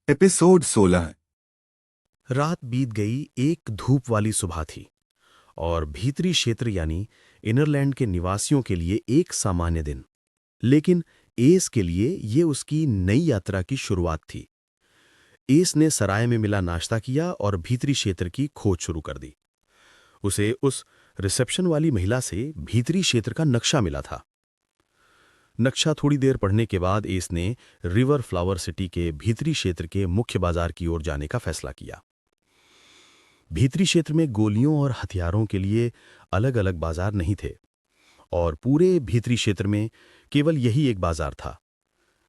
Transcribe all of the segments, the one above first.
Episode 16। रात बीत गई। एक धूप वाली सुबह थी और भीतरी क्षेत्र यानी इनरलैंड के निवासियों के लिए एक सामान्य दिन। लेकिन एस के लिए ये उसकी नई यात्रा की शुरुआत थी। एस ने सराय में मिला नाश्ता किया और भीतरी क्षेत्र की खोज शुरू कर दी। उसे उस रिसेप्शन वाली महिला से भीतरी क्षेत्र का नक्शा मिला था। नक्शा थोड़ी देर पढ़ने के बाद एस ने रिवर फ्लावर सिटी के भीतरी क्षेत्र के मुख्य बाजार की ओर जाने का फैसला किया। भीतरी क्षेत्र में गोलियों और हथियारों के लिए अलग अलग बाजार नहीं थे और पूरे भीतरी क्षेत्र में केवल यही एक बाजार था।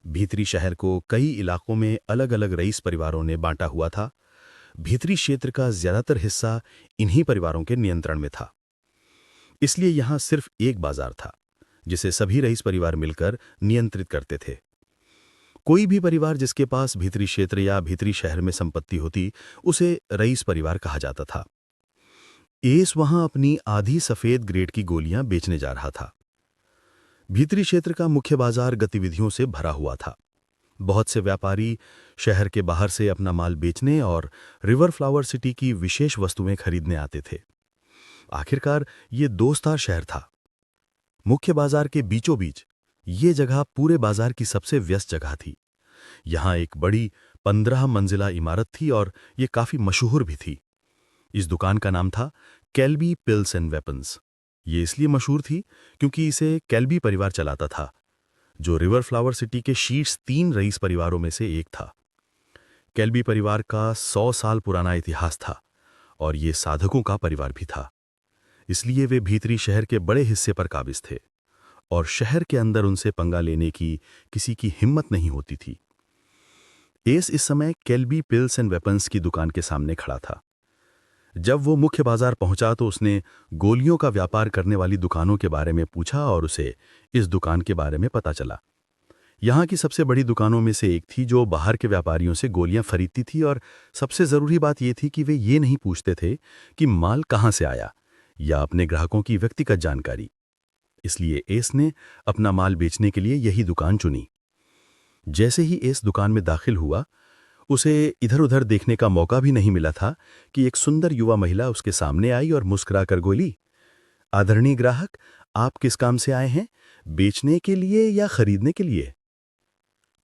भीतरी शहर को कई इलाकों में अलग अलग रईस परिवारों ने बांटा हुआ था। भीतरी क्षेत्र का ज्यादातर हिस्सा इन्हीं परिवारों के नियंत्रण में था, इसलिए यहां सिर्फ एक बाजार था जिसे सभी रईस परिवार मिलकर नियंत्रित करते थे। कोई भी परिवार जिसके पास भीतरी क्षेत्र या भीतरी शहर में संपत्ति होती, उसे रईस परिवार कहा जाता था। एस वहां अपनी आधी सफेद ग्रेड की गोलियां बेचने जा रहा था। भीतरी क्षेत्र का मुख्य बाजार गतिविधियों से भरा हुआ था। बहुत से व्यापारी शहर के बाहर से अपना माल बेचने और रिवर फ्लावर सिटी की विशेष वस्तुएं खरीदने आते थे। आखिरकार ये दोस्तार शहर था। मुख्य बाजार के बीचों बीच ये जगह पूरे बाजार की सबसे व्यस्त जगह थी। यहां एक बड़ी 15 मंजिला इमारत थी और ये काफी मशहूर भी थी। इस दुकान का नाम था केल्बी पिल्स एंड वेपन्स। ये इसलिए मशहूर थी क्योंकि इसे केल्बी परिवार चलाता था, जो रिवर फ्लावर सिटी के शीर्ष 3 रईस परिवारों में से एक था। केल्बी परिवार का 100 साल पुराना इतिहास था और ये साधकों का परिवार भी था। इसलिए वे भीतरी शहर के बड़े हिस्से पर काबिज थे और शहर के अंदर उनसे पंगा लेने की किसी की हिम्मत नहीं होती थी। एस इस समय केल्बी पिल्स एंड वेपन्स की दुकान के सामने खड़ा था। जब वो मुख्य बाजार पहुंचा तो उसने गोलियों का व्यापार करने वाली दुकानों के बारे में पूछा और उसे इस दुकान के बारे में पता चला। यहाँ की सबसे बड़ी दुकानों में से एक थी जो बाहर के व्यापारियों से गोलियां खरीदती थी, और सबसे ज़रूरी बात यह थी कि वे ये नहीं पूछते थे कि माल कहाँ से आया या अपने ग्राहकों की व्यक्तिगत जानकारी। इसलिए एस ने अपना माल बेचने के लिए यही दुकान चुनी। जैसे ही एस दुकान में दाखिल हुआ, उसे इधर उधर देखने का मौका भी नहीं मिला था कि एक सुंदर युवा महिला उसके सामने आई और मुस्कुराकर बोली, आदरणीय ग्राहक, आप किस काम से आए हैं, बेचने के लिए या खरीदने के लिए?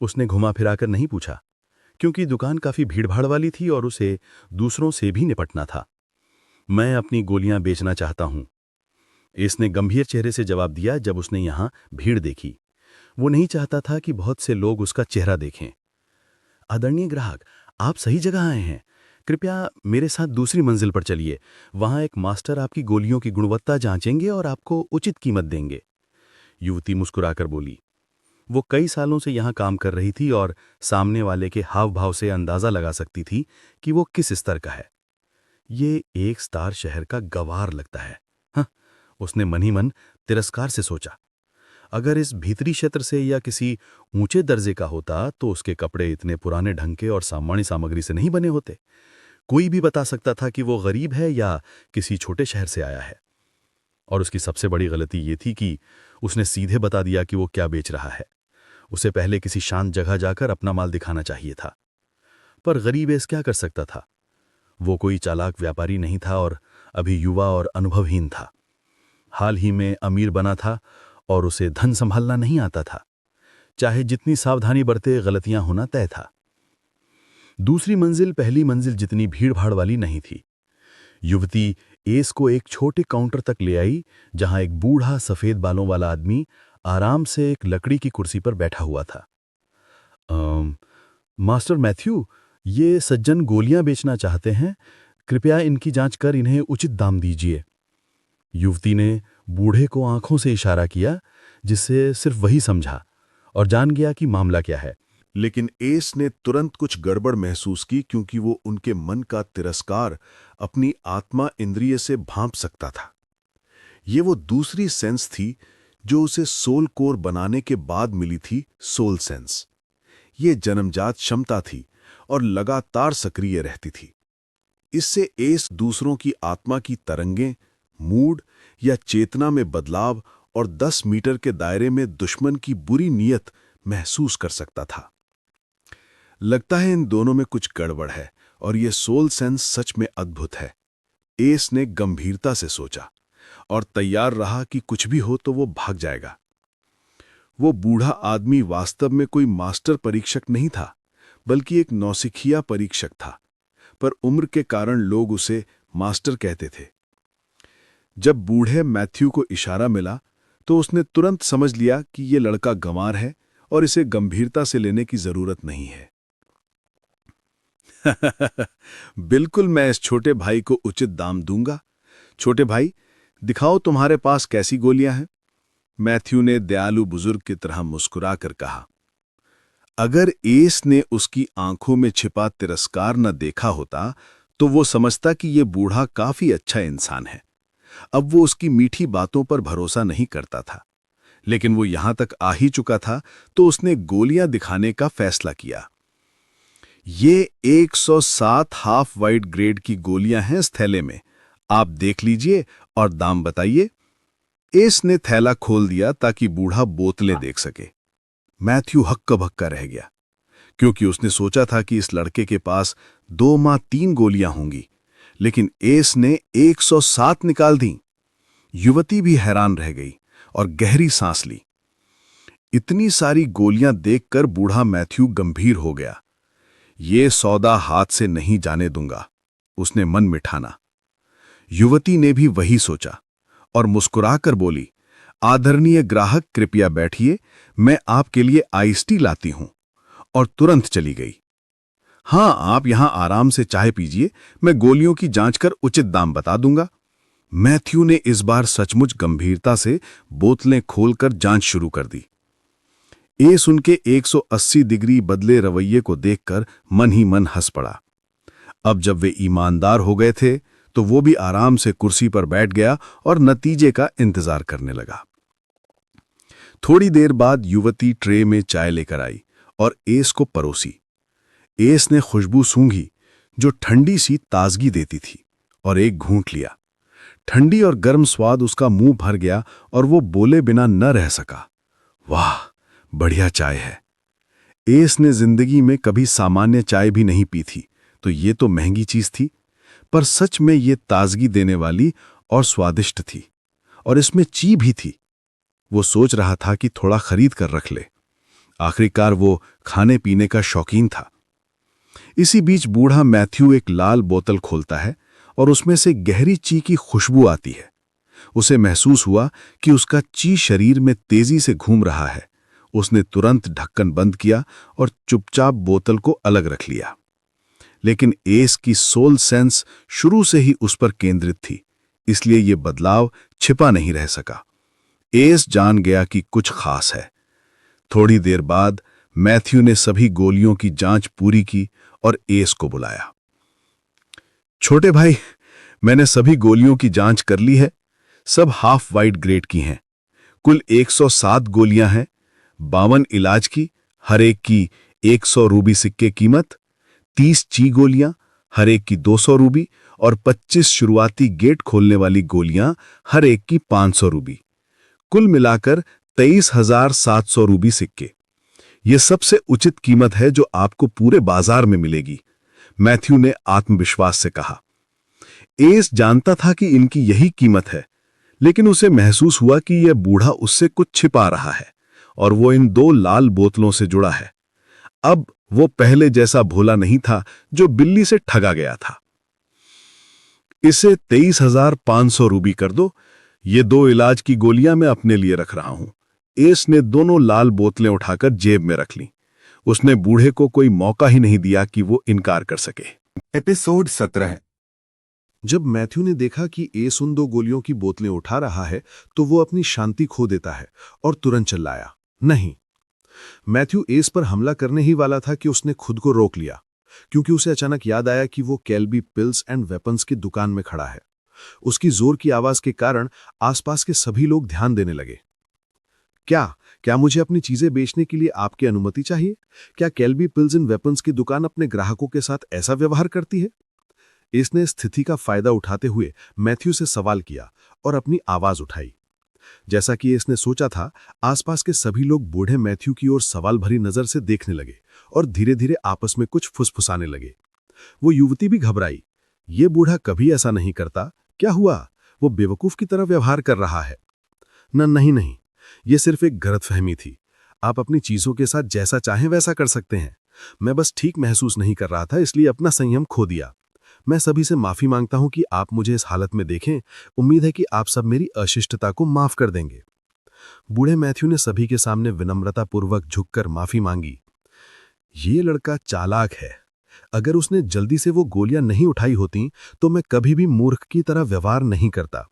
उसने घुमा फिराकर नहीं पूछा, क्योंकि दुकान काफी भीड़भाड़ वाली थी और उसे दूसरों से भी निपटना था। मैं अपनी गोलियां बेचना चाहता हूं, इसने गंभीर चेहरे से जवाब दिया। जब उसने यहां भीड़ देखी, वो नहीं चाहता था कि बहुत से लोग उसका चेहरा देखें। आदरणीय ग्राहक, आप सही जगह आए हैं। कृपया मेरे साथ दूसरी मंजिल पर चलिए। वहां एक मास्टर आपकी गोलियों की गुणवत्ता जांचेंगे और आपको उचित कीमत देंगे। युवती मुस्कुराकर बोली। वो कई सालों से यहां काम कर रही थी और सामने वाले के हाव भाव से अंदाजा लगा सकती थी कि वो किस स्तर का है। ये एक स्टार शहर का गवार लगता है। हाँ, उसने मन ही मन तिरस्कार से सोचा। अगर इस भीतरी क्षेत्र से या किसी ऊंचे दर्जे का होता तो उसके कपड़े इतने पुराने ढंग के और सामान्य सामग्री से नहीं बने होते। कोई भी बता सकता था कि वो गरीब है या किसी छोटे शहर से आया है। और उसकी सबसे बड़ी गलती ये थी कि उसने सीधे बता दिया कि वो क्या बेच रहा है। उसे पहले किसी शांत जगह जाकर अपना माल दिखाना चाहिए था। पर गरीब एस क्या कर सकता था? वो कोई चालाक व्यापारी नहीं था और अभी युवा और अनुभवहीन था। हाल ही में अमीर बना था और उसे धन संभालना नहीं आता था। चाहे जितनी सावधानी बरते, गलतियां होना तय था। दूसरी मंजिल पहली मंजिल जितनी भीड़भाड़ वाली नहीं थी। युवती एस को एक छोटे काउंटर तक ले आई, जहां एक बूढ़ा सफेद बालों वाला आदमी आराम से एक लकड़ी की कुर्सी पर बैठा हुआ था। मास्टर मैथ्यू, ये सज्जन गोलियां बेचना चाहते हैं। कृपया इनकी जांच कर इन्हें उचित दाम दीजिए। युवती ने बूढ़े को आंखों से इशारा किया, जिससे सिर्फ वही समझा और जान गया कि मामला क्या है। लेकिन एस ने तुरंत कुछ गड़बड़ महसूस की, क्योंकि वो उनके मन का तिरस्कार अपनी आत्मा इंद्रिय से भांप सकता था। ये वो दूसरी सेंस थी जो उसे सोल कोर बनाने के बाद मिली थी, सोल सेंस। ये जन्मजात क्षमता थी और लगातार सक्रिय रहती थी। इससे एस दूसरों की आत्मा की तरंगें, मूड या चेतना में बदलाव और 10 मीटर के दायरे में दुश्मन की बुरी नीयत महसूस कर सकता था। लगता है इन दोनों में कुछ गड़बड़ है और ये सोल सेंस सच में अद्भुत है। एस ने गंभीरता से सोचा और तैयार रहा कि कुछ भी हो तो वो भाग जाएगा। वो बूढ़ा आदमी वास्तव में कोई मास्टर परीक्षक नहीं था, बल्कि एक नौसिखिया परीक्षक था, पर उम्र के कारण लोग उसे मास्टर कहते थे। जब बूढ़े मैथ्यू को इशारा मिला तो उसने तुरंत समझ लिया कि ये लड़का गंवार है और इसे गंभीरता से लेने की जरूरत नहीं है। बिल्कुल, मैं इस छोटे भाई को उचित दाम दूंगा। छोटे भाई, दिखाओ तुम्हारे पास कैसी गोलियां हैं। मैथ्यू ने दयालु बुजुर्ग की तरह मुस्कुरा कर कहा। अगर एस ने उसकी आंखों में छिपा तिरस्कार न देखा होता तो वो समझता कि ये बूढ़ा काफी अच्छा इंसान है। अब वो उसकी मीठी बातों पर भरोसा नहीं करता था, लेकिन वो यहां तक आ ही चुका था तो उसने गोलियां दिखाने का फैसला किया। ये 107 हाफ वाइट ग्रेड की गोलियां हैं इस थैले में, आप देख लीजिए और दाम बताइए। एस ने थैला खोल दिया ताकि बूढ़ा बोतलें देख सके। मैथ्यू हक्का बक्का रह गया, क्योंकि उसने सोचा था कि इस लड़के के पास 2 माह 3 गोलियां होंगी, लेकिन एस ने 107 निकाल दी। युवती भी हैरान रह गई और गहरी सांस ली। इतनी सारी गोलियां देखकर बूढ़ा मैथ्यू गंभीर हो गया। ये सौदा हाथ से नहीं जाने दूंगा, उसने मन में ठाना। युवती ने भी वही सोचा और मुस्कुराकर बोली, आदरणीय ग्राहक, कृपया बैठिए, मैं आपके लिए आइस टी लाती हूं, और तुरंत चली गई। हां, आप यहां आराम से चाय पीजिए, मैं गोलियों की जांच कर उचित दाम बता दूंगा। मैथ्यू ने इस बार सचमुच गंभीरता से बोतलें खोलकर जांच शुरू कर दी। एस उनके 180 डिग्री बदले रवैये को देखकर मन ही मन हंस पड़ा। अब जब वे ईमानदार हो गए थे तो वो भी आराम से कुर्सी पर बैठ गया और नतीजे का इंतजार करने लगा। थोड़ी देर बाद युवती ट्रे में चाय लेकर आई और एस को परोसी। एस ने खुशबू सूंघी जो ठंडी सी ताजगी देती थी और एक घूंट लिया। ठंडी और गर्म स्वाद उसका मुंह भर गया और वो बोले बिना न रह सका। वाह, बढ़िया चाय है। एस ने जिंदगी में कभी सामान्य चाय भी नहीं पी थी, तो ये तो महंगी चीज थी, पर सच में ये ताजगी देने वाली और स्वादिष्ट थी, और इसमें ची भी थी। वो सोच रहा था कि थोड़ा खरीद कर रख ले। आखिरकार वो खाने पीने का शौकीन था। इसी बीच बूढ़ा मैथ्यू एक लाल बोतल खोलता है और उसमें से गहरी ची की खुशबू आती है। उसे महसूस हुआ कि उसका ची शरीर में तेजी से घूम रहा है। उसने तुरंत ढक्कन बंद किया और चुपचाप बोतल को अलग रख लिया। लेकिन एस की सोल सेंस शुरू से ही उस पर केंद्रित थी, इसलिए यह बदलाव छिपा नहीं रह सका। एस जान गया कि कुछ खास है। थोड़ी देर बाद मैथ्यू ने सभी गोलियों की जांच पूरी की और एस को बुलाया। छोटे भाई, मैंने सभी गोलियों की जांच कर ली है। सब हाफ वाइट ग्रेड की हैं। कुल 107 गोलियां हैं। 52 इलाज की, हर एक की 100 रूबी सिक्के कीमत, 30 ची गोलियां, हर एक की 200 रूबी, और 25 शुरुआती गेट खोलने वाली गोलियां, हर एक की 500 रूबी। कुल मिलाकर 23,700 रूबी सिक्के। यह सबसे उचित कीमत है जो आपको पूरे बाजार में मिलेगी, मैथ्यू ने आत्मविश्वास से कहा। एस जानता था कि इनकी यही कीमत है, लेकिन उसे महसूस हुआ कि यह बूढ़ा उससे कुछ छिपा रहा है और वो इन 2 लाल बोतलों से जुड़ा है। अब वो पहले जैसा भोला नहीं था जो बिल्ली से ठगा गया था। इसे 23,500 रूबी कर दो। ये 2 इलाज की गोलियां मैं अपने लिए रख रहा हूं। एस ने दोनों लाल बोतलें उठाकर जेब में रख लीं। उसने बूढ़े को कोई मौका ही नहीं दिया कि वो इनकार कर सके। एपिसोड 17। जब मैथ्यू ने देखा कि एस उन 2 गोलियों की बोतलें उठा रहा है तो वो अपनी शांति खो देता है और तुरंत चिल्लाया, नहीं। मैथ्यू एस पर हमला करने ही वाला था कि उसने खुद को रोक लिया, क्योंकि उसे अचानक याद आया कि वो केल्बी पिल्स एंड वेपन्स की दुकान में खड़ा है। उसकी जोर की आवाज के कारण आसपास के सभी लोग ध्यान देने लगे। क्या मुझे अपनी चीजें बेचने के लिए आपकी अनुमति चाहिए? क्या केल्बी पिल्स एंड वेपन्स की दुकान अपने ग्राहकों के साथ ऐसा व्यवहार करती है? इसने स्थिति का फायदा उठाते हुए मैथ्यू से सवाल किया और अपनी आवाज उठाई। जैसा कि इसने सोचा था, आसपास के सभी लोग बूढ़े मैथ्यू की ओर सवाल भरी नजर से देखने लगे और धीरे धीरे आपस में कुछ फुसफुसाने लगे। वो युवती भी घबराई। ये बूढ़ा कभी ऐसा नहीं करता, क्या हुआ? वो बेवकूफ की तरह व्यवहार कर रहा है। नहीं, ये सिर्फ एक गलतफहमी थी। आप अपनी चीजों के साथ जैसा चाहें वैसा कर सकते हैं। मैं बस ठीक महसूस नहीं कर रहा था, इसलिए अपना संयम खो दिया। मैं सभी से माफी मांगता हूं कि आप मुझे इस हालत में देखें। उम्मीद है कि आप सब मेरी अशिष्टता को माफ कर देंगे। बूढ़े मैथ्यू ने सभी के सामने विनम्रतापूर्वक झुककर माफी मांगी। ये लड़का चालाक है। अगर उसने जल्दी से वो गोलियां नहीं उठाई होती तो मैं कभी भी मूर्ख की तरह व्यवहार नहीं करता।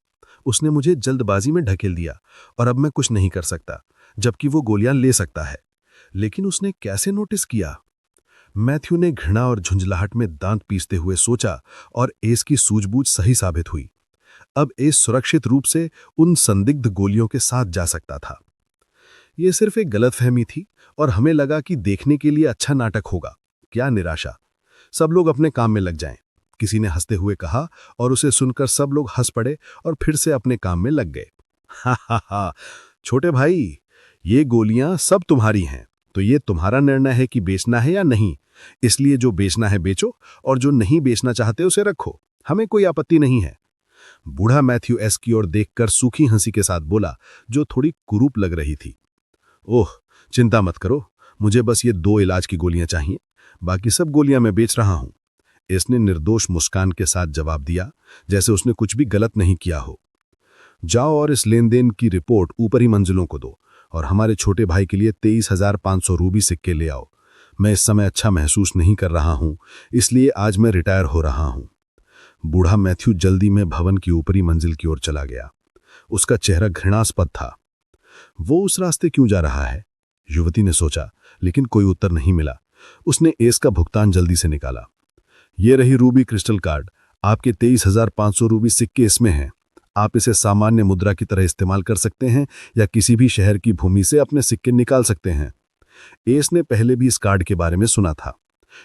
उसने मुझे जल्दबाजी में ढकेल दिया और अब मैं कुछ नहीं कर सकता, जबकि वो गोलियां ले सकता है। लेकिन उसने कैसे नोटिस किया? मैथ्यू ने घृणा और झुंझलाहट में दांत पीसते हुए सोचा और एस की सूझबूझ सही साबित हुई। अब एस सुरक्षित रूप से उन संदिग्ध गोलियों के साथ जा सकता था। यह सिर्फ एक गलतफहमी थी और हमें लगा कि देखने के लिए अच्छा नाटक होगा। क्या निराशा! सब लोग अपने काम में लग जाएं, किसी ने हंसते हुए कहा और उसे सुनकर सब लोग हंस पड़े और फिर से अपने काम में लग गए। हा, छोटे भाई, ये गोलियां सब तुम्हारी हैं, तो ये तुम्हारा निर्णय है कि बेचना है या नहीं। इसलिए जो बेचना है बेचो और जो नहीं बेचना चाहते उसे रखो, हमें कोई आपत्ति नहीं है। बूढ़ा मैथ्यू एस की ओर देखकर सूखी हंसी के साथ बोला, जो थोड़ी कुरूप लग रही थी। ओह, चिंता मत करो, मुझे बस ये 2 इलाज की गोलियां चाहिए, बाकी सब गोलियां मैं बेच रहा हूं। इसने निर्दोष मुस्कान के साथ जवाब दिया, जैसे उसने कुछ भी गलत नहीं किया हो। जाओ और इस लेन देन की रिपोर्ट ऊपरी मंजिलों को दो और हमारे छोटे भाई के लिए 23,500 रूबी सिक्के ले आओ। मैं इस समय अच्छा महसूस नहीं कर रहा हूं, इसलिए आज मैं रिटायर हो रहा हूं। बूढ़ा मैथ्यू जल्दी में भवन की ऊपरी मंजिल की ओर चला गया। उसका चेहरा घृणास्पद था। वो उस रास्ते क्यों जा रहा है? युवती ने सोचा, लेकिन कोई उत्तर नहीं मिला। उसने एस का भुगतान जल्दी से निकाला। ये रही रूबी क्रिस्टल कार्ड, आपके 23,500 रूबी सिक्के इसमें हैं। आप इसे सामान्य मुद्रा की तरह इस्तेमाल कर सकते हैं या किसी भी शहर की भूमि से अपने सिक्के निकाल सकते हैं। एस ने पहले भी इस कार्ड के बारे में सुना था।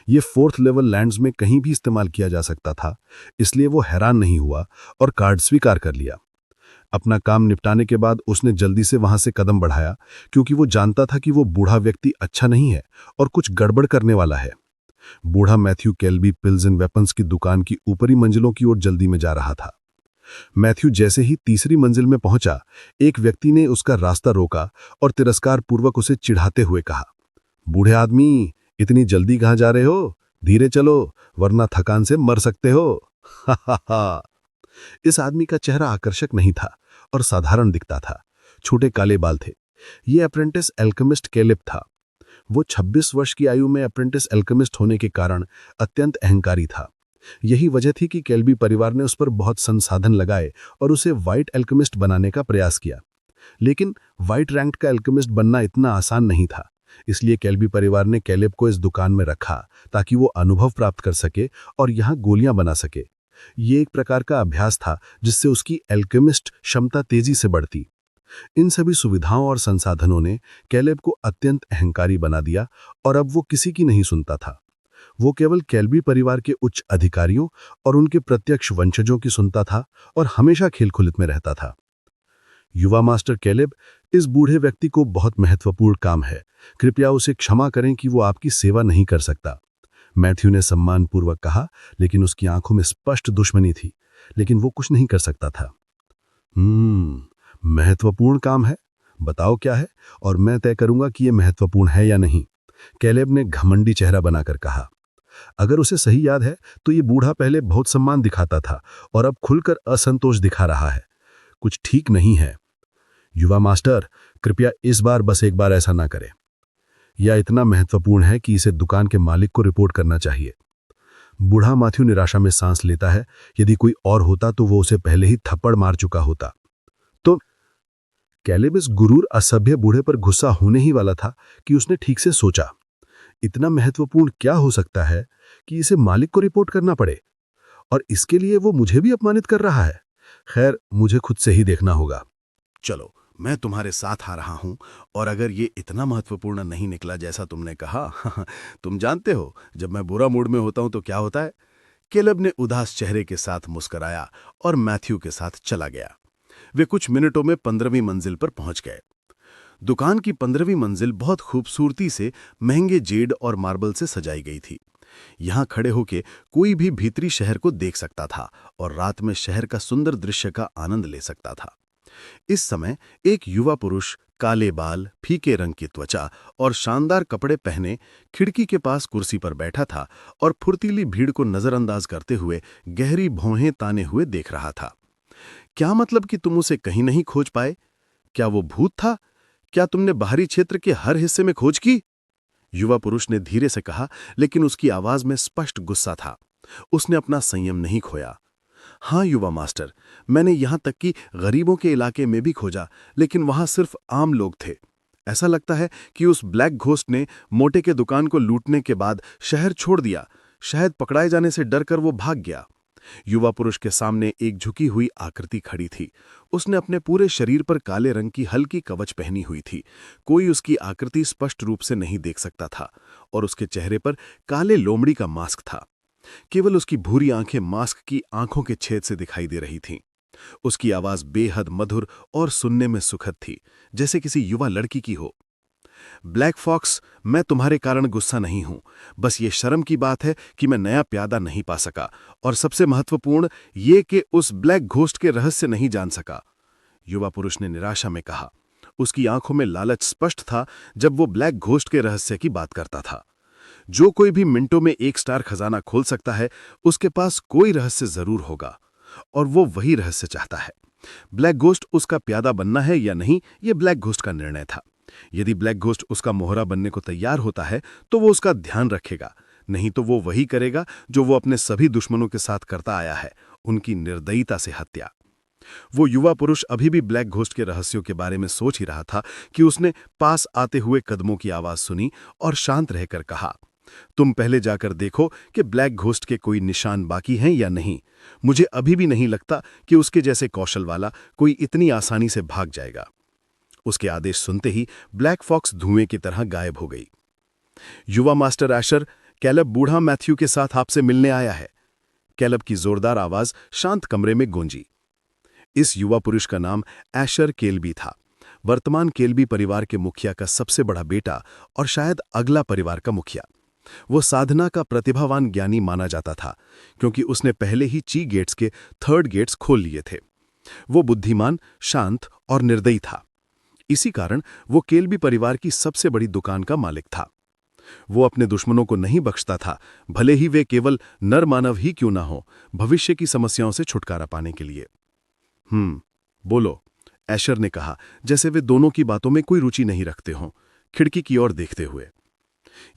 ये 4th लेवल लैंड्स में कहीं भी इस्तेमाल किया जा सकता था, इसलिए वो हैरान नहीं हुआ और कार्ड स्वीकार कर लिया। अपना काम निपटाने के बाद उसने जल्दी से वहां से कदम बढ़ाया, क्योंकि वो जानता था कि वो बूढ़ा व्यक्ति अच्छा नहीं है और कुछ गड़बड़ करने वाला है। बूढ़ा मैथ्यू केल्बी पिल्स एंड वेपन्स की दुकान की ऊपरी मंजिलों की ओर जल्दी में जा रहा था। मैथ्यू जैसे ही तीसरी मंजिल में पहुंचा, एक व्यक्ति ने उसका रास्ता रोका और तिरस्कार पूर्वक उसे चिढ़ाते हुए कहा, बूढ़े आदमी, इतनी जल्दी कहां जा रहे हो? धीरे चलो, वरना थकान से मर सकते हो। हा। इस आदमी का चेहरा आकर्षक नहीं था और साधारण दिखता था। छोटे काले बाल थे। ये अप्रेंटिस एल्केमिस्ट कैलेब था। वो 26 वर्ष की आयु में अप्रेंटिस एल्केमिस्ट होने के कारण अत्यंत अहंकारी था। यही वजह थी कि केल्बी परिवार ने उस पर बहुत संसाधन लगाए और उसे व्हाइट एल्केमिस्ट बनाने का प्रयास किया। लेकिन व्हाइट रैंक का एल्केमिस्ट बनना इतना आसान नहीं था, इसलिए केल्बी परिवार ने कैलेब को इस दुकान में रखा ताकि वो अनुभव प्राप्त कर सके और यहाँ गोलियां बना सके। ये एक प्रकार का अभ्यास था जिससे उसकी एल्केमिस्ट क्षमता तेजी से बढ़ती। इन सभी सुविधाओं और संसाधनों ने कैलेब को अत्यंत अहंकारी बना दिया और अब वो किसी की नहीं सुनता था। वो केवल केल्बी परिवार के उच्च अधिकारियों और उनके प्रत्यक्ष वंशजों की सुनता था और हमेशा खेलखुलित में रहता था। युवा मास्टर कैलेब, इस बूढ़े व्यक्ति को बहुत महत्वपूर्ण काम है। कृपया उसे क्षमा करें कि वो आपकी सेवा नहीं कर सकता। मैथ्यू ने सम्मानपूर्वक कहा, लेकिन उसकी आंखों में स्पष्ट दुश्मनी थी। लेकिन वो कुछ नहीं कर सकता था। महत्वपूर्ण काम है? बताओ क्या है और मैं तय करूंगा कि यह महत्वपूर्ण है या नहीं। कैलेब ने घमंडी चेहरा बनाकर कहा। अगर उसे सही याद है तो ये बूढ़ा पहले बहुत सम्मान दिखाता था और अब खुलकर असंतोष दिखा रहा है। कुछ ठीक नहीं है। युवा मास्टर, कृपया इस बार बस एक बार ऐसा ना करें। यह इतना महत्वपूर्ण है कि इसे दुकान के मालिक को रिपोर्ट करना चाहिए। बूढ़ा मैथ्यू निराशा में सांस लेता है। यदि कोई और होता तो वो उसे पहले ही थप्पड़ मार चुका होता। तो कैलेब इस गुरूर असभ्य बूढ़े पर गुस्सा होने ही वाला था कि उसने ठीक से सोचा, इतना महत्वपूर्ण क्या हो सकता है कि इसे मालिक को रिपोर्ट करना पड़े, और इसके लिए वो मुझे भी अपमानित कर रहा है। खैर, मुझे खुद से ही देखना होगा। चलो, मैं तुम्हारे साथ आ रहा हूं, और अगर ये इतना महत्वपूर्ण नहीं निकला जैसा तुमने कहा तुम जानते हो जब मैं बुरा मूड में होता हूं तो क्या होता है। कैलेब ने उदास चेहरे के साथ मुस्कुराया और मैथ्यू के साथ चला गया। वे कुछ मिनटों में 15वीं मंजिल पर पहुंच गए। दुकान की 15वीं मंजिल बहुत खूबसूरती से महंगे जेड और मार्बल से सजाई गई थी। यहां खड़े होके कोई भी भीतरी शहर को देख सकता था और रात में शहर का सुंदर दृश्य का आनंद ले सकता था। इस समय एक युवा पुरुष काले बाल, फीके रंग की त्वचा और शानदार कपड़े पहने खिड़की के पास कुर्सी पर बैठा था और फुर्तीली भीड़ को नजरअंदाज करते हुए गहरी भौहें ताने हुए देख रहा था। क्या मतलब कि तुम उसे कहीं नहीं खोज पाए? क्या वो भूत था? क्या तुमने बाहरी क्षेत्र के हर हिस्से में खोज की? युवा पुरुष ने धीरे से कहा, लेकिन उसकी आवाज में स्पष्ट गुस्सा था। उसने अपना संयम नहीं खोया। हाँ युवा मास्टर, मैंने यहां तक कि गरीबों के इलाके में भी खोजा, लेकिन वहां सिर्फ आम लोग थे। ऐसा लगता है कि उस ब्लैक घोस्ट ने मोटे के दुकान को लूटने के बाद शहर छोड़ दिया। शायद पकड़ाए जाने से डरकर वो भाग गया। युवा पुरुष के सामने एक झुकी हुई आकृति खड़ी थी। उसने अपने पूरे शरीर पर काले रंग की हल्की कवच पहनी हुई थी। कोई उसकी आकृति स्पष्ट रूप से नहीं देख सकता था और उसके चेहरे पर काले लोमड़ी का मास्क था। केवल उसकी भूरी आंखें मास्क की आंखों के छेद से दिखाई दे रही थीं। उसकी आवाज बेहद मधुर और सुनने में सुखद थी, जैसे किसी युवा लड़की की हो। ब्लैक फॉक्स, मैं तुम्हारे कारण गुस्सा नहीं हूं। बस ये शर्म की बात है कि मैं नया प्यादा नहीं पा सका, और सबसे महत्वपूर्ण ये कि उस ब्लैक घोस्ट के रहस्य नहीं जान सका। युवा पुरुष ने निराशा में कहा। उसकी आंखों में लालच स्पष्ट था जब वो ब्लैक घोस्ट के रहस्य की बात करता था। जो कोई भी मिनटों में एक स्टार खजाना खोल सकता है, उसके पास कोई रहस्य जरूर होगा, और वो वही रहस्य चाहता है। ब्लैक घोस्ट उसका प्यादा बनना है या नहीं, ये ब्लैक घोस्ट का निर्णय था। यदि ब्लैक घोस्ट उसका मोहरा बनने को तैयार होता है तो वो उसका ध्यान रखेगा, नहीं तो वो वही करेगा जो वो अपने सभी दुश्मनों के साथ करता आया है, उनकी निर्दयता से हत्या। वो युवा पुरुष अभी भी ब्लैक घोस्ट के रहस्यों के बारे में सोच ही रहा था कि उसने पास आते हुए कदमों की आवाज सुनी और शांत रहकर कहा, तुम पहले जाकर देखो कि ब्लैक घोस्ट के कोई निशान बाकी हैं या नहीं। मुझे अभी भी नहीं लगता कि उसके जैसे कौशल वाला कोई इतनी आसानी से भाग जाएगा। उसके आदेश सुनते ही ब्लैक फॉक्स धुएं की तरह गायब हो गई। युवा मास्टर एशर, कैलब बूढ़ा मैथ्यू के साथ आपसे मिलने आया है। कैलब की जोरदार आवाज शांत कमरे में गूंजी। इस युवा पुरुष का नाम एशर केल्बी था, वर्तमान केल्बी परिवार के मुखिया का सबसे बड़ा बेटा और शायद अगला परिवार का मुखिया। वो साधना का प्रतिभावान ज्ञानी माना जाता था, क्योंकि उसने पहले ही ची गेट्स के 3rd गेट्स खोल लिए थे। वो बुद्धिमान, शांत और निर्दयी था। इसी कारण वो केल्बी परिवार की सबसे बड़ी दुकान का मालिक था। वो अपने दुश्मनों को नहीं बख्शता था, भले ही वे केवल नर मानव ही क्यों ना हो, भविष्य की समस्याओं से छुटकारा पाने के लिए। बोलो, एशर ने कहा, जैसे वे दोनों की बातों में कोई रुचि नहीं रखते हों, खिड़की की ओर देखते हुए।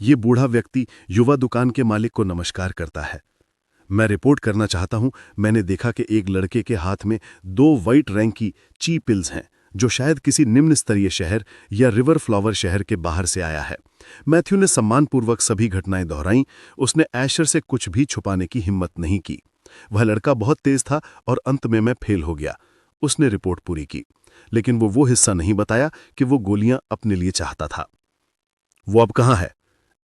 ये बूढ़ा व्यक्ति युवा दुकान के मालिक को नमस्कार करता है। मैं रिपोर्ट करना चाहता हूं, मैंने देखा कि एक लड़के के हाथ में 2 व्हाइट रैंक की ची पिल्स हैं, जो शायद किसी निम्न स्तरीय शहर या रिवर फ्लावर शहर के बाहर से आया है। मैथ्यू ने सम्मानपूर्वक सभी घटनाएं दोहराईं। उसने एशर से कुछ भी छुपाने की हिम्मत नहीं की। वह लड़का बहुत तेज था और अंत में मैं फेल हो गया। उसने रिपोर्ट पूरी की, लेकिन वो हिस्सा नहीं बताया कि वो गोलियां अपने लिए चाहता था। वो अब कहाँ है?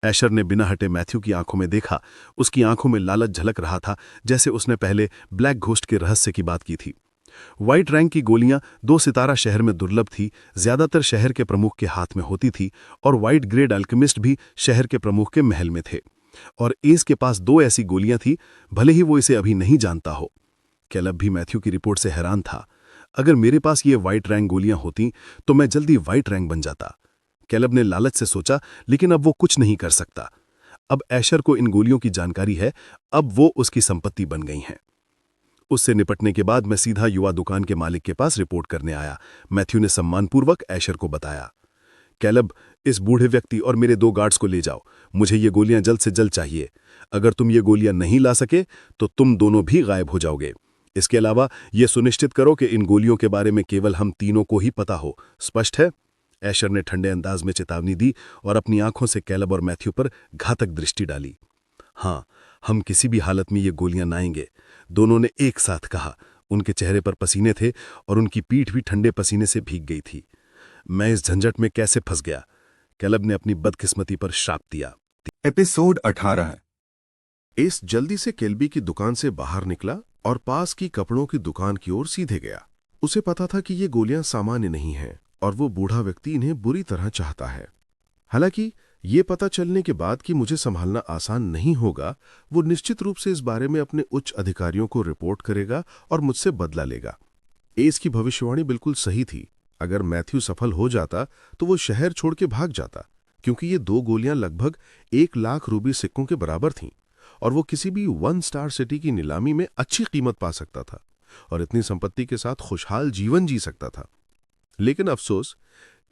एशर ने बिना हटे मैथ्यू की आंखों में देखा। उसकी आंखों में लालच झलक रहा था, जैसे उसने पहले ब्लैक घोस्ट के रहस्य की बात की थी। व्हाइट रैंक की गोलियां 2 सितारा शहर में दुर्लभ थी, ज्यादातर शहर के प्रमुख के हाथ में होती थी, और व्हाइट ग्रेड अल्केमिस्ट भी शहर के प्रमुख के महल में थे। और एस के पास 2 ऐसी गोलियां थी, भले ही वो इसे अभी नहीं जानता हो। कैलब भी मैथ्यू की रिपोर्ट से हैरान था। अगर मेरे पास ये व्हाइट रैंक गोलियां होती तो मैं जल्दी व्हाइट रैंक बन जाता। कैलब ने लालच से सोचा, लेकिन अब वो कुछ नहीं कर सकता। अब एशर को इन गोलियों की जानकारी है, अब वो उसकी संपत्ति बन गई हैं। उससे निपटने के बाद मैं सीधा युवा दुकान के मालिक के पास रिपोर्ट करने आया, मैथ्यू ने सम्मानपूर्वक एशर को बताया। कैलब, इस बूढ़े व्यक्ति और मेरे 2 गार्ड्स को ले जाओ। मुझे ये गोलियां जल्द से जल्द चाहिए। अगर तुम ये गोलियां नहीं ला सके तो तुम दोनों भी गायब हो जाओगे। इसके अलावा ये सुनिश्चित करो कि इन गोलियों के बारे में केवल हम तीनों को ही पता हो। स्पष्ट है? एशर ने ठंडे अंदाज में चेतावनी दी और अपनी आंखों से कैलब और मैथ्यू पर घातक दृष्टि डाली। हाँ, हम किसी भी हालत में ये गोलियां लाएंगे, दोनों ने एक साथ कहा। उनके चेहरे पर पसीने थे और उनकी पीठ भी ठंडे पसीने से भीग गई थी। मैं इस झंझट में कैसे फंस गया? कैलब ने अपनी बदकिस्मती पर श्राप दिया। एपिसोड 18। एस जल्दी से केल्बी की दुकान से बाहर निकला और पास की कपड़ों की दुकान की ओर सीधे गया। उसे पता था कि ये गोलियां सामान्य नहीं हैं और वो बूढ़ा व्यक्ति इन्हें बुरी तरह चाहता है। हालांकि ये पता चलने के बाद कि मुझे संभालना आसान नहीं होगा, वो निश्चित रूप से इस बारे में अपने उच्च अधिकारियों को रिपोर्ट करेगा और मुझसे बदला लेगा। एस की भविष्यवाणी बिल्कुल सही थी। अगर मैथ्यू सफल हो जाता तो वो शहर छोड़ के भाग जाता, क्योंकि ये 2 गोलियां लगभग 1 लाख रूबी सिक्कों के बराबर थीं और वो किसी भी 1 स्टार सिटी की नीलामी में अच्छी कीमत पा सकता था और इतनी संपत्ति के साथ खुशहाल जीवन जी सकता था। लेकिन अफसोस,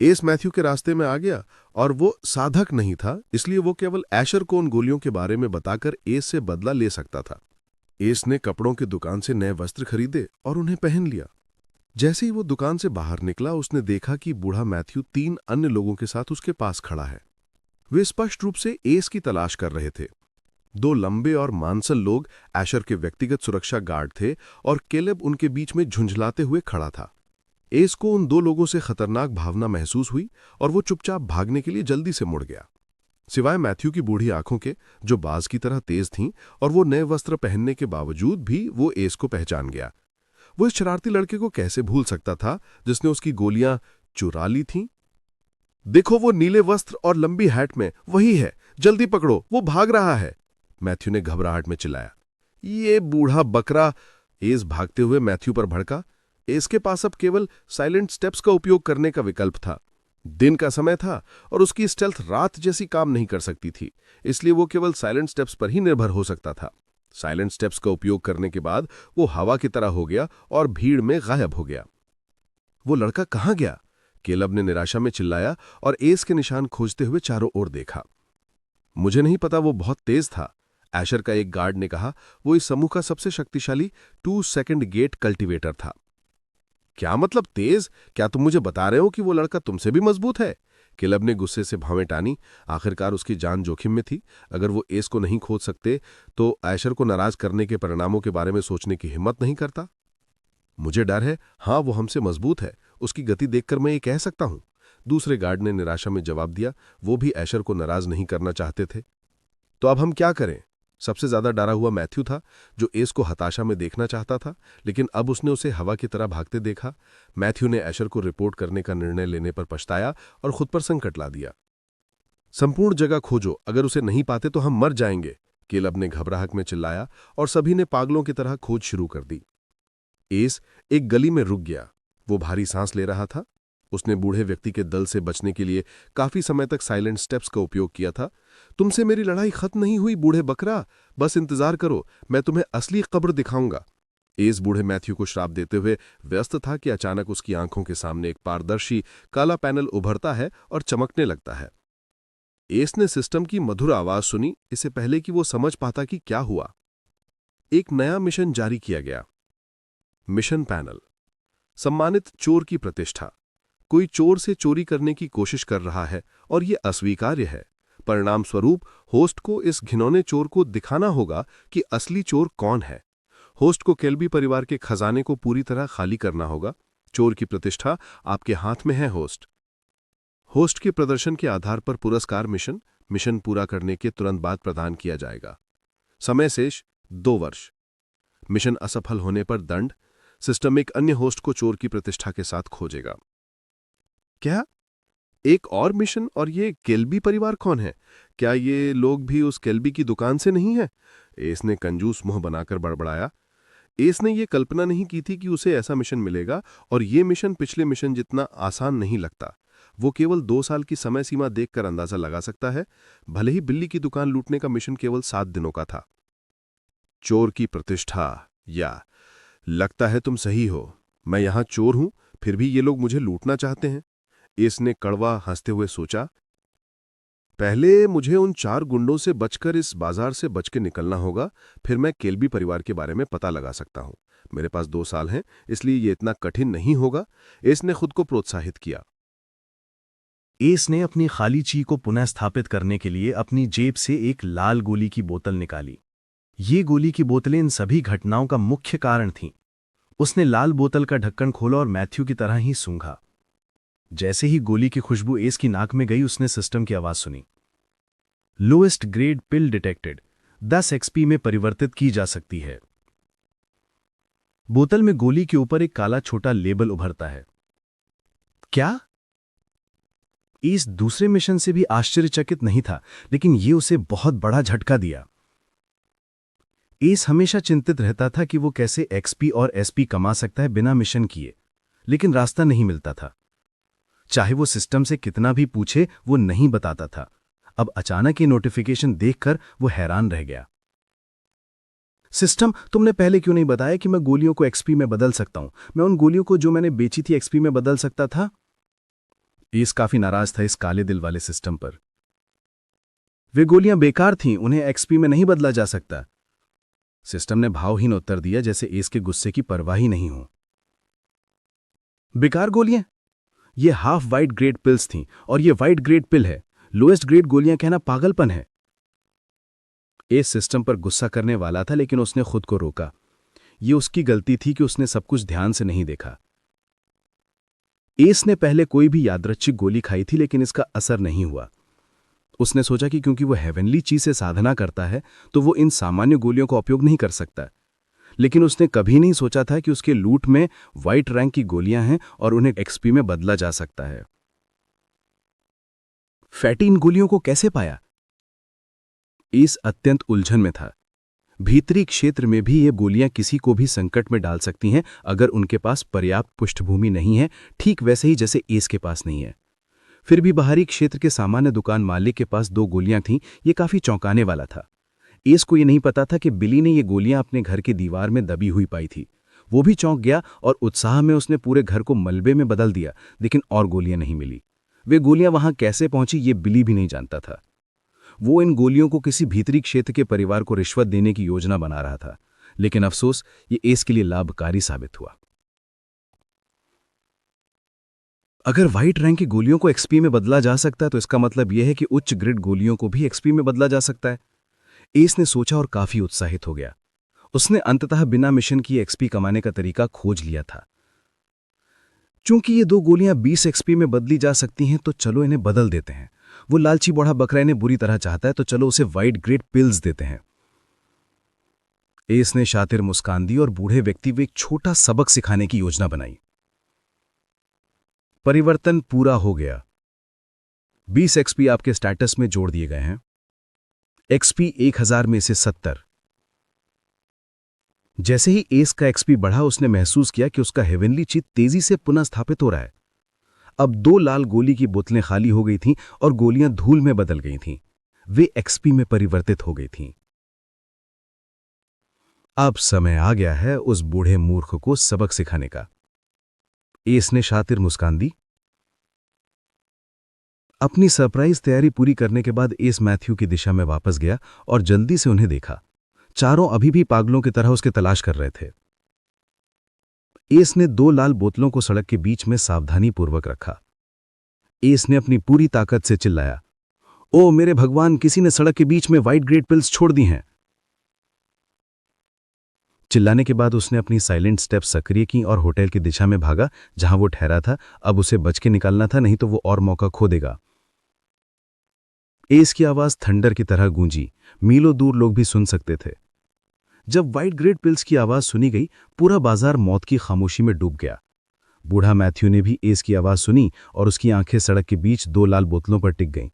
एस मैथ्यू के रास्ते में आ गया और वो साधक नहीं था, इसलिए वो केवल एशर को उन गोलियों के बारे में बताकर एस से बदला ले सकता था। एस ने कपड़ों की दुकान से नए वस्त्र खरीदे और उन्हें पहन लिया। जैसे ही वो दुकान से बाहर निकला, उसने देखा कि बूढ़ा मैथ्यू 3 अन्य लोगों के साथ उसके पास खड़ा है। वे स्पष्ट रूप से एस की तलाश कर रहे थे। 2 लंबे और मांसल लोग एशर के व्यक्तिगत सुरक्षा गार्ड थे और केलेब उनके बीच में झुंझलाते हुए खड़ा था। एस को उन 2 लोगों से खतरनाक भावना महसूस हुई और वो चुपचाप भागने के लिए जल्दी से मुड़ गया। सिवाय मैथ्यू की बूढ़ी आंखों के, जो बाज की तरह तेज थीं, और वो नए वस्त्र पहनने के बावजूद भी वो एस को पहचान गया। वो इस शरारती लड़के को कैसे भूल सकता था जिसने उसकी गोलियां चुरा ली थीं? देखो, वो नीले वस्त्र और लंबी हैट में वही है, जल्दी पकड़ो, वो भाग रहा है, मैथ्यू ने घबराहट में चिल्लाया। ये बूढ़ा बकरा! एस भागते हुए मैथ्यू पर भड़का। एस के पास अब केवल साइलेंट स्टेप्स का उपयोग करने का विकल्प था। दिन का समय था और उसकी स्टेल्थ रात जैसी काम नहीं कर सकती थी, इसलिए वो केवल साइलेंट स्टेप्स पर ही निर्भर हो सकता था। साइलेंट स्टेप्स का उपयोग करने के बाद वो हवा की तरह हो गया और भीड़ में गायब हो गया। वो लड़का कहाँ गया? केलब ने निराशा में चिल्लाया और एस के निशान खोजते हुए चारों ओर देखा। मुझे नहीं पता, वो बहुत तेज था, एशर का एक गार्ड ने कहा। वो इस समूह का सबसे शक्तिशाली 2 सेकंड गेट कल्टीवेटर था। क्या मतलब तेज? क्या तुम मुझे बता रहे हो कि वो लड़का तुमसे भी मजबूत है? केलब ने गुस्से से भौवें टानी। आखिरकार उसकी जान जोखिम में थी। अगर वो एस को नहीं खोज सकते तो एशर को नाराज करने के परिणामों के बारे में सोचने की हिम्मत नहीं करता। मुझे डर है, हाँ, वो हमसे मजबूत है, उसकी गति देखकर मैं ये कह सकता हूं, दूसरे गार्ड ने निराशा में जवाब दिया। वो भी एशर को नाराज नहीं करना चाहते थे। तो अब हम क्या करें? सबसे ज्यादा डरा हुआ मैथ्यू था, जो एस को हताशा में देखना चाहता था, लेकिन अब उसने उसे हवा की तरह भागते देखा। मैथ्यू ने एशर को रिपोर्ट करने का निर्णय लेने पर पछताया और खुद पर संकट ला दिया। संपूर्ण जगह खोजो, अगर उसे नहीं पाते तो हम मर जाएंगे, केलब ने घबराहट में चिल्लाया और सभी ने पागलों की तरह खोज शुरू कर दी। एस एक गली में रुक गया। वो भारी सांस ले रहा था। उसने बूढ़े व्यक्ति के दल से बचने के लिए काफी समय तक साइलेंट स्टेप्स का उपयोग किया था। तुमसे मेरी लड़ाई खत्म नहीं हुई बूढ़े बकरा, बस इंतजार करो, मैं तुम्हें असली कब्र दिखाऊंगा। एस बूढ़े मैथ्यू को श्राप देते हुए व्यस्त था कि अचानक उसकी आंखों के सामने एक पारदर्शी काला पैनल उभरता है और चमकने लगता है। एस ने सिस्टम की मधुर आवाज सुनी, इससे पहले कि वो समझ पाता कि क्या हुआ। एक नया मिशन जारी किया गया। Mission panel. सम्मानित चोर की प्रतिष्ठा। कोई चोर से चोरी करने की कोशिश कर रहा है और यह अस्वीकार्य है। परिणाम स्वरूप होस्ट को इस घिनौने चोर को दिखाना होगा कि असली चोर कौन है। होस्ट को केल्बी परिवार के खजाने को पूरी तरह खाली करना होगा। चोर की प्रतिष्ठा आपके हाथ में है होस्ट। होस्ट के प्रदर्शन के आधार पर पुरस्कार मिशन पूरा करने के तुरंत बाद प्रदान किया जाएगा। समय शेष 2 वर्ष। मिशन असफल होने पर दंड। सिस्टम एक अन्य होस्ट को चोर की प्रतिष्ठा के साथ खोजेगा। क्या? एक और मिशन? और ये केल्बी परिवार कौन है? क्या ये लोग भी उस केल्बी की दुकान से नहीं है? एस ने कंजूस मुंह बनाकर बड़बड़ाया। एस ने यह कल्पना नहीं की थी कि उसे ऐसा मिशन मिलेगा, और ये मिशन पिछले मिशन जितना आसान नहीं लगता। वो केवल 2 साल की समय सीमा देखकर अंदाजा लगा सकता है, भले ही बिल्ली की दुकान लूटने का मिशन केवल 7 दिनों का था। चोर की प्रतिष्ठा, या लगता है तुम सही हो। मैं यहां चोर हूं, फिर भी ये लोग मुझे लूटना चाहते हैं। इसने कड़वा हंसते हुए सोचा। पहले मुझे उन 4 गुंडों से बचकर इस बाजार से बच के निकलना होगा, फिर मैं केल्बी परिवार के बारे में पता लगा सकता हूं। मेरे पास 2 साल हैं, इसलिए ये इतना कठिन नहीं होगा। इसने खुद को प्रोत्साहित किया। एस ने अपनी खाली ची को पुनः स्थापित करने के लिए अपनी जेब से एक लाल गोली की बोतल निकाली। ये गोली की बोतलें इन सभी घटनाओं का मुख्य कारण थीं। उसने लाल बोतल का ढक्कन खोला और मैथ्यू की तरह ही सूंघा। जैसे ही गोली की खुशबू एस की नाक में गई, उसने सिस्टम की आवाज सुनी। लोएस्ट ग्रेड पिल डिटेक्टेड, 10 XP में परिवर्तित की जा सकती है। बोतल में गोली के ऊपर एक काला छोटा लेबल उभरता है। क्या? इस दूसरे मिशन से भी आश्चर्यचकित नहीं था, लेकिन ये उसे बहुत बड़ा झटका दिया। एस हमेशा चिंतित रहता था कि वो कैसे एक्सपी और एसपी कमा सकता है बिना मिशन किए, लेकिन रास्ता नहीं मिलता था। चाहे वो सिस्टम से कितना भी पूछे, वो नहीं बताता था। अब अचानक ये नोटिफिकेशन देखकर वो हैरान रह गया। सिस्टम, तुमने पहले क्यों नहीं बताया कि मैं गोलियों को एक्सपी में बदल सकता हूं? मैं उन गोलियों को जो मैंने बेची थी एक्सपी में बदल सकता था। एस काफी नाराज था इस काले दिल वाले सिस्टम पर। वे गोलियां बेकार थीं, उन्हें एक्सपी में नहीं बदला जा सकता। सिस्टम ने भावहीन उत्तर दिया, जैसे एस के गुस्से की परवाह ही नहीं हो। बेकार गोलियां? ये हाफ वाइट ग्रेड पिल्स थीं, और ये वाइट ग्रेड पिल है। लोएस्ट ग्रेड गोलियां कहना पागलपन है। एस सिस्टम पर गुस्सा करने वाला था, लेकिन उसने खुद को रोका। ये उसकी गलती थी कि उसने सब कुछ ध्यान से नहीं देखा। एस ने पहले कोई भी यादृच्छिक गोली खाई थी, लेकिन इसका असर नहीं हुआ। उसने सोचा कि क्योंकि वो हेवनली चीज से साधना करता है, तो वो इन सामान्य गोलियों का उपयोग नहीं कर सकता। लेकिन उसने कभी नहीं सोचा था कि उसके लूट में वाइट रैंक की गोलियां हैं और उन्हें एक्सपी में बदला जा सकता है। फैटी इन गोलियों को कैसे पाया? एस अत्यंत उलझन में था। भीतरी क्षेत्र में भी ये गोलियां किसी को भी संकट में डाल सकती हैं अगर उनके पास पर्याप्त पृष्ठभूमि नहीं है, ठीक वैसे ही जैसे एस के पास नहीं है। फिर भी बाहरी क्षेत्र के सामान्य दुकान मालिक के पास 2 गोलियां थीं। ये काफी चौंकाने वाला था। एस को ये नहीं पता था कि बिली ने ये गोलियां अपने घर की दीवार में दबी हुई पाई थी। वो भी चौंक गया और उत्साह में उसने पूरे घर को मलबे में बदल दिया, लेकिन और गोलियां नहीं मिली। वे गोलियां वहां कैसे पहुंची ये बिली भी नहीं जानता था। वो इन गोलियों को किसी भीतरी क्षेत्र के परिवार को रिश्वत देने की योजना बना रहा था, लेकिन अफसोस ये एस के लिए लाभकारी साबित हुआ। अगर वाइट रैंक की गोलियों को एक्सपी में बदला जा सकता है, तो इसका मतलब यह है कि उच्च ग्रेड गोलियों को भी एक्सपी में बदला जा सकता है। एस ने सोचा और काफी उत्साहित हो गया। उसने अंततः बिना मिशन किए एक्सपी कमाने का तरीका खोज लिया था। चूंकि ये 2 गोलियां 20 एक्सपी में बदली जा सकती हैं, तो चलो इन्हें बदल देते हैं। वो लालची बूढ़ा बकरा इन्हें बुरी तरह चाहता है, तो चलो उसे वाइट ग्रेड पिल्स देते हैं। एस ने शातिर मुस्कान दी और बूढ़े व्यक्ति को एक छोटा सबक सिखाने की योजना बनाई। परिवर्तन पूरा हो गया। 20 एक्सपी आपके स्टेटस में जोड़ दिए गए हैं। एक्सपी 1000 में से 70। जैसे ही एस का एक्सपी बढ़ा, उसने महसूस किया कि उसका हेवनली चित तेजी से पुनः स्थापित हो रहा है। अब 2 लाल गोली की बोतलें खाली हो गई थीं और गोलियां धूल में बदल गई थीं। वे एक्सपी में परिवर्तित हो गई थीं। अब समय आ गया है उस बूढ़े मूर्ख को सबक सिखाने का। एस ने शातिर मुस्कान दी। अपनी सरप्राइज तैयारी पूरी करने के बाद एस मैथ्यू की दिशा में वापस गया और जल्दी से उन्हें देखा। चारों अभी भी पागलों की तरह उसके तलाश कर रहे थे। एस ने 2 लाल बोतलों को सड़क के बीच में सावधानीपूर्वक रखा। एस ने अपनी पूरी ताकत से चिल्लाया, ओ मेरे भगवान, किसी ने सड़क के बीच में वाइट ग्रेड पिल्स छोड़ दी हैं। चिल्लाने के बाद उसने अपनी साइलेंट स्टेप सक्रिय की और होटल की दिशा में भागा जहां वो ठहरा था। अब उसे बच के निकालना था, नहीं तो वो और मौका खो देगा। एस की आवाज थंडर की तरह गूंजी। मीलों दूर लोग भी सुन सकते थे। जब वाइट ग्रेड पिल्स की आवाज सुनी गई, पूरा बाजार मौत की खामोशी में डूब गया। बूढ़ा मैथ्यू ने भी एस की आवाज सुनी और उसकी आंखें सड़क के बीच 2 लाल बोतलों पर टिक गईं।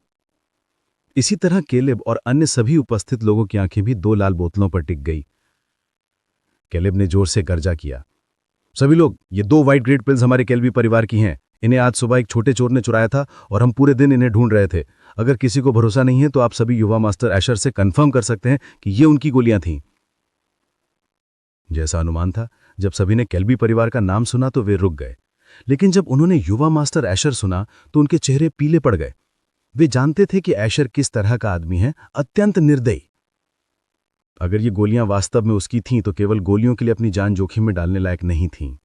इसी तरह केलेब और अन्य सभी उपस्थित लोगों की आंखें भी 2 लाल बोतलों पर टिक गई। केलेब ने जोर से गर्जा किया, सभी लोग, ये 2 वाइट ग्रेड पिल्स हमारे केल्बी परिवार की हैं। इन्हें आज सुबह एक छोटे चोर ने चुराया था और हम पूरे दिन इन्हें ढूंढ रहे थे। अगर किसी को भरोसा नहीं है तो आप सभी युवा मास्टर एशर से कंफर्म कर सकते हैं कि ये उनकी गोलियां थीं। जैसा अनुमान था, जब सभी ने केल्बी परिवार का नाम सुना तो वे रुक गए, लेकिन जब उन्होंने युवा मास्टर एशर सुना तो उनके चेहरे पीले पड़ गए। वे जानते थे कि एशर किस तरह का आदमी है, अत्यंत निर्दयी। अगर ये गोलियां वास्तव में उसकी थीं तो केवल गोलियों के लिए अपनी जान जोखिम में डालने लायक नहीं थीं।